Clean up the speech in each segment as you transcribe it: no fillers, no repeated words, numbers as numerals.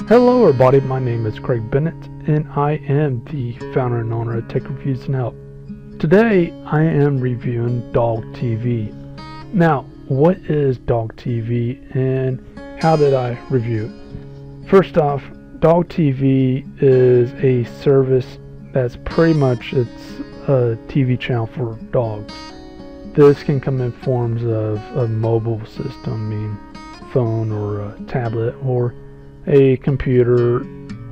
Hello everybody, my name is Craig Bennett and I am the founder and owner of Tech Reviews and Help. Today I am reviewing DogTV. Now, what is DogTV and how did I review it? First off, DogTV is a service that's pretty much a TV channel for dogs. This can come in forms of a mobile system, meaning phone or a tablet or a computer,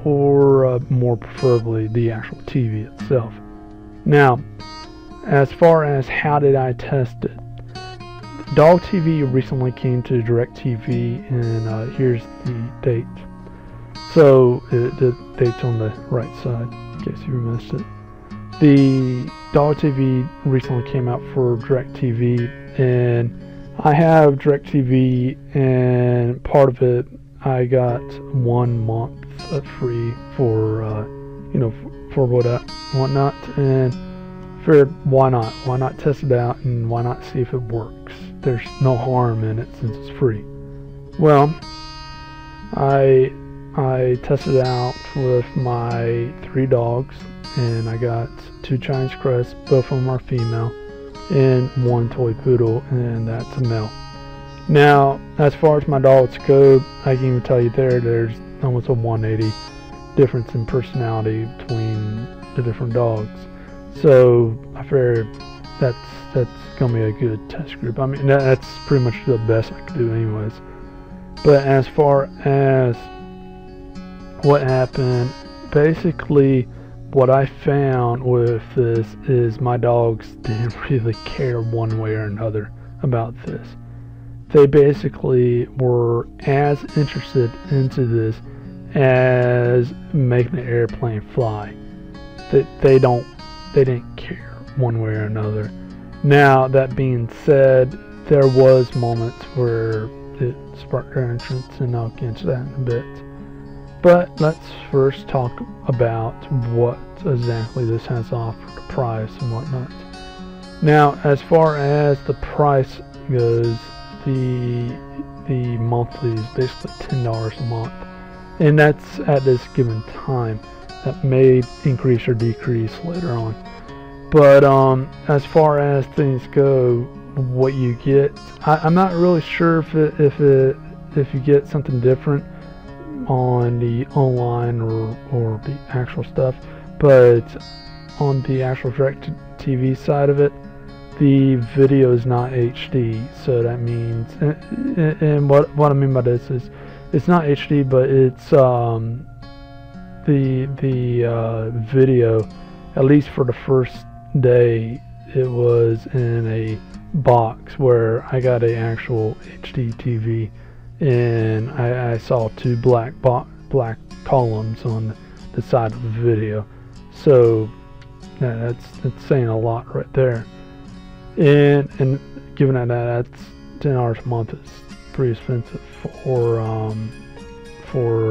or more preferably the actual TV itself. Now, as far as how did I test it, DogTV recently came to DirecTV, and here's the date. So the date's on the right side in case you missed it. The DogTV recently came out for DirecTV, and I have DirecTV, and part of it I got 1 month free for for whatnot, and figured why not test it out and why not see if it works. There's no harm in it since it's free. Well, I tested it out with my 3 dogs, and I got 2 Chinese crests, both of them are female, and 1 toy poodle, and that's a male. Now, as far as my dogs go, I can even tell you there's almost a 180 difference in personality between the different dogs. So I figured that's gonna be a good test group. I mean, that's pretty much the best I could do anyways. But as far as what happened, basically what I found with this is my dogs didn't really care one way or another about this. They basically were as interested into this as making the airplane fly. They didn't care one way or another. Now, that being said, there was moments where it sparked their interest, and I'll get into that in a bit. But let's first talk about what exactly this has to offer, the price and whatnot. Now, as far as the price goes, the monthly is basically $10 a month, and that's at this given time. That may increase or decrease later on. But as far as things go, what you get, I'm not really sure if you get something different on the online or the actual stuff, but on the actual DirecTV side of it, the video is not HD, so that means, and what I mean by this is, it's not HD, but it's the video, at least for the first day, it was in a box where I got a actual HD TV, and I saw 2 black columns on the side of the video. So that's saying a lot right there. And given that that's $10 a month, is pretty expensive for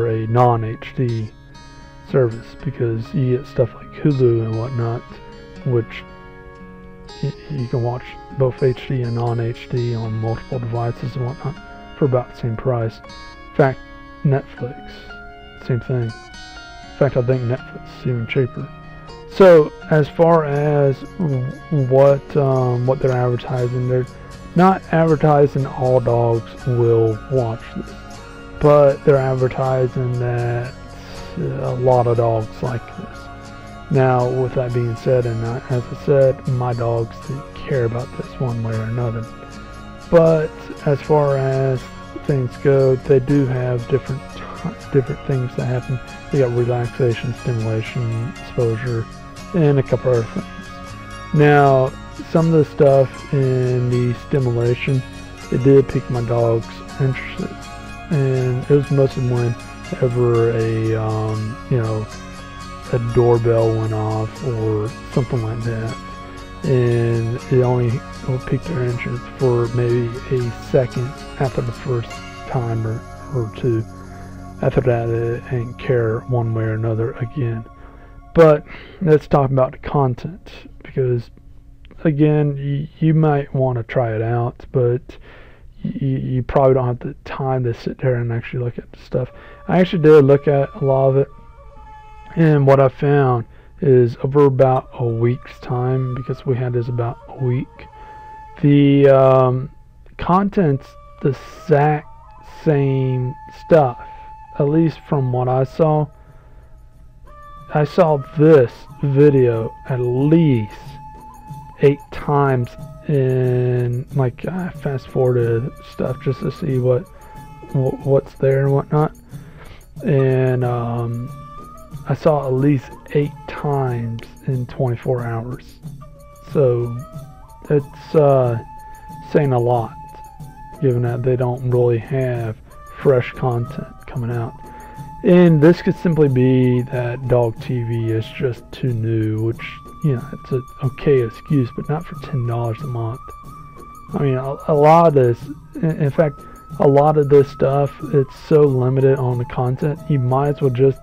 a non-HD service, because you get stuff like Hulu and whatnot, which you can watch both HD and non-HD on multiple devices and whatnot for about the same price. In fact, Netflix, same thing. In fact, I think Netflix is even cheaper. So as far as what they're advertising, they're not advertising all dogs will watch this, but they're advertising that a lot of dogs like this. Now, with that being said, and as I said, my dogs didn't care about this one way or another. But as far as things go, they do have different things that happen. They got relaxation, stimulation, exposure, and a couple other things. Now, some of the stuff in the stimulation, it did pique my dog's interest, and it was mostly whenever a doorbell went off or something like that, and it only piqued their interest for maybe a second after the first time or 2. After that, it didn't care one way or another again. But let's talk about the content, because again, you might want to try it out, but you probably don't have the time to sit there and actually look at the stuff. I actually did look at a lot of it, and what I found is over about a week's time, because we had this about a week, the content's the exact same stuff, at least from what I saw. I saw this video at least 8 times in, like, I fast forwarded stuff just to see what's there and whatnot, and I saw at least 8 times in 24 hours. So it's saying a lot, given that they don't really have fresh content coming out. And this could simply be that DogTV is just too new, which, you know, it's an okay excuse, but not for $10 a month. I mean, a lot of this, in fact, a lot of this stuff, it's so limited on the content, you might as well just,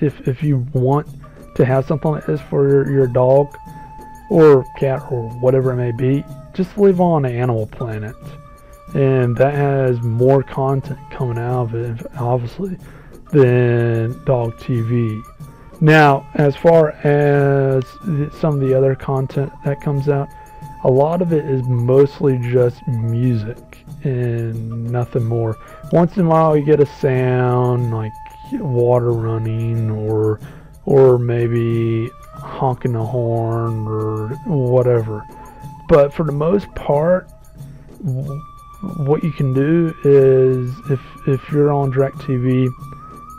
if you want to have something like this for your dog or cat or whatever it may be, just live on Animal Planet. And that has more content coming out of it, obviously, than DogTV. Now, as far as some of the other content that comes out, a lot of it is mostly just music and nothing more. Once in a while you get a sound like water running or maybe honking a horn or whatever. But for the most part, what you can do is, if you're on DirecTV,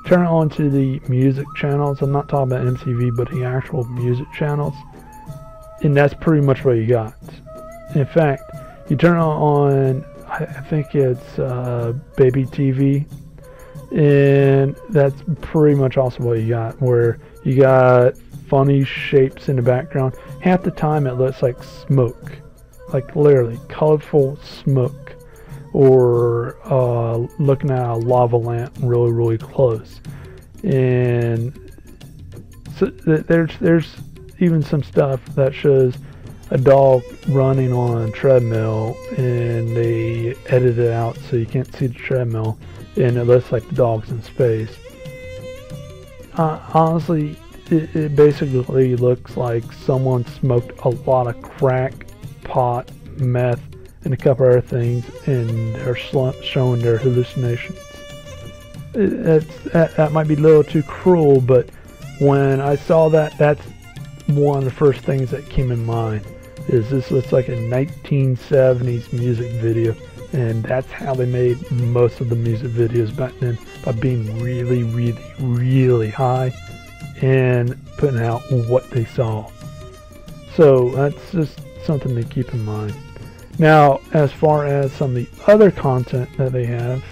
turn it on to the music channels. I'm not talking about MTV, but the actual music channels, and that's pretty much what you got. In fact, you turn it on, I think it's Baby TV, and that's pretty much also what you got, where you got funny shapes in the background. Half the time it looks like smoke, like literally colorful smoke, or looking at a lava lamp really close. And so there's even some stuff that shows a dog running on a treadmill, and they edit it out so you can't see the treadmill, and it looks like the dog's in space. Honestly, it basically looks like someone smoked a lot of crack, pot, meth, and a couple other things, and they're showing their hallucinations. That might be a little too cruel, but when I saw that, that's one of the first things that came in mind. Is this looks like a 1970s music video, and that's how they made most of the music videos back then, by being really high and putting out what they saw. So that's just something to keep in mind. Now, as far as some of the other content that they have,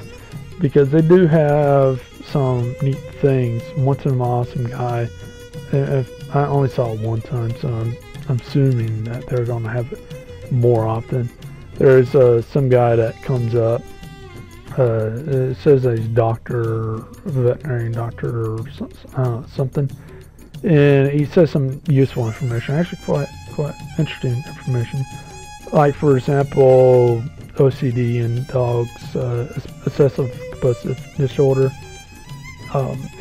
because they do have some neat things. Once in a while, some guy, I only saw it one time, so I'm assuming that they're going to have it more often. There's some guy that comes up, it says that he's veterinarian doctor or something, and he says some useful information, actually quite interesting information. Like, for example, OCD in dogs, obsessive compulsive disorder,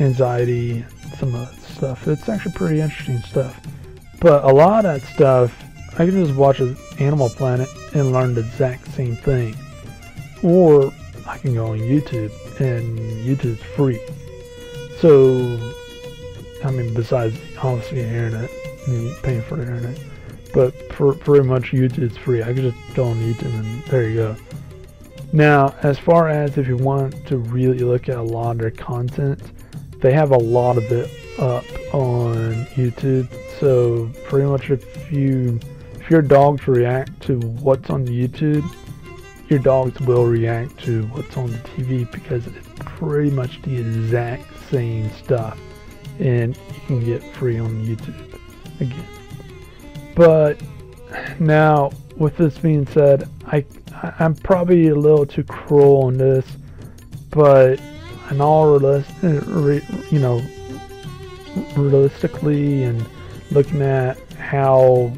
anxiety, some of that stuff. It's actually pretty interesting stuff. But a lot of that stuff, I can just watch Animal Planet and learn the exact same thing. Or I can go on YouTube, and YouTube's free. So, I mean, besides obviously the internet, paying for the internet. But pretty much YouTube's free. I can just go on YouTube and there you go. Now, as far as if you want to really look at a lot of their content, they have a lot of it up on YouTube. So pretty much if your dogs react to what's on YouTube, your dogs will react to what's on the TV, because it's pretty much the exact same stuff, and you can get free on YouTube again. But now, with this being said, I'm probably a little too cruel on this, but in all realistically, and looking at how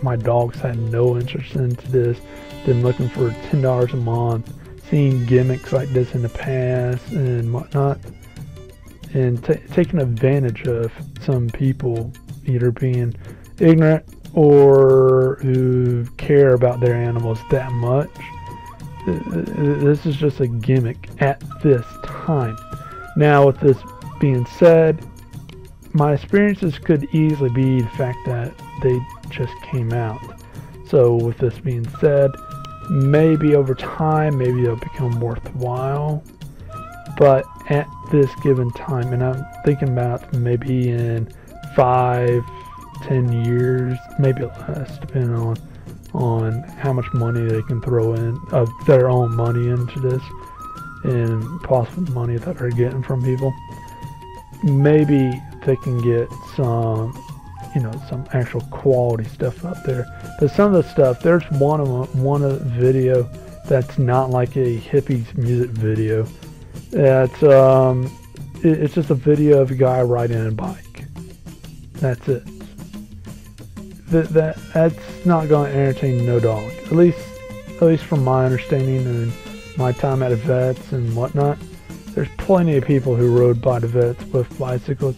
my dogs had no interest into this, them looking for $10 a month, seen gimmicks like this in the past and whatnot, and taking advantage of some people either being ignorant or who care about their animals that much. This is just a gimmick at this time. Now, with this being said, my experiences could easily be the fact that they just came out. So with this being said, maybe over time, maybe they'll become worthwhile. But at this given time, and I'm thinking about maybe in 5-10 years, maybe less, depending on how much money they can throw in of their own money into this, and possible money that they're getting from people. Maybe they can get some, some actual quality stuff out there. But some of the stuff, there's one of the video that's not like a hippies music video. It's just a video of a guy riding a bike. That's it. That's not going to entertain no dog. At least from my understanding and my time at the vets and whatnot. There's plenty of people who rode by the vets with bicycles,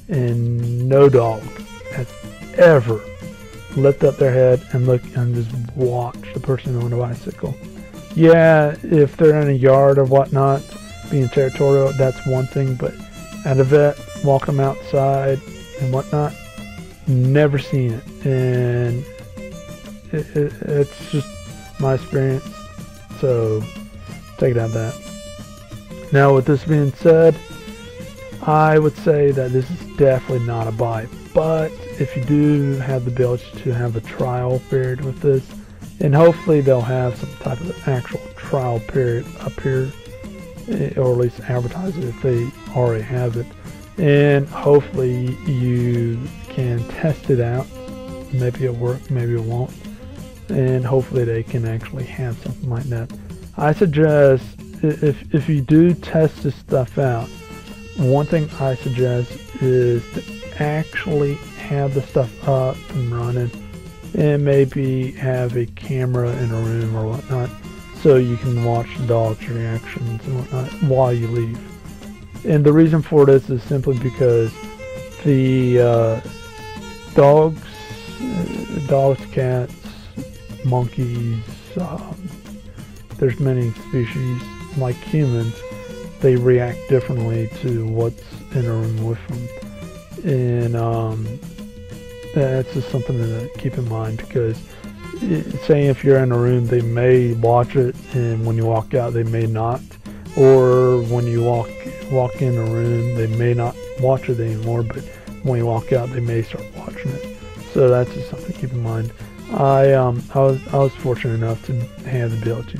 and no dog has ever lifted up their head and look and just watch the person on the bicycle. Yeah, if they're in a yard or whatnot, being territorial, that's one thing, but at a vet, walk them outside and whatnot, never seen it, and it's just my experience, so take it out of that. Now, with this being said, I would say that this is definitely not a buy, but if you do have the ability to have a trial period with this, and hopefully they'll have some type of actual trial period up here, or at least advertise it if they already have it, and hopefully you can test it out. Maybe it'll work, maybe it won't, and hopefully they can actually have something like that. I suggest if you do test this stuff out, one thing I suggest is to actually have the stuff up and running, and maybe have a camera in a room or whatnot, so you can watch the dog's reactions and whatnot while you leave. And the reason for this is simply because the dogs, cats, monkeys, there's many species like humans, they react differently to what's in a room with them, and that's just something to keep in mind, because saying if you're in a room, they may watch it, and when you walk out, they may not, or when you walk in a room, they may not watch it anymore, but when you walk out, they may start watching it. So that's just something to keep in mind. I was fortunate enough to have the ability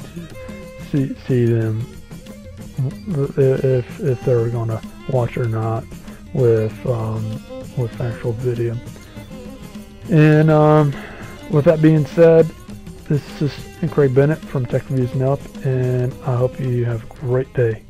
to see them if they were going to watch or not with actual video. And with that being said, this is Craig Bennett from Tech Reviews and Help, and I hope you have a great day.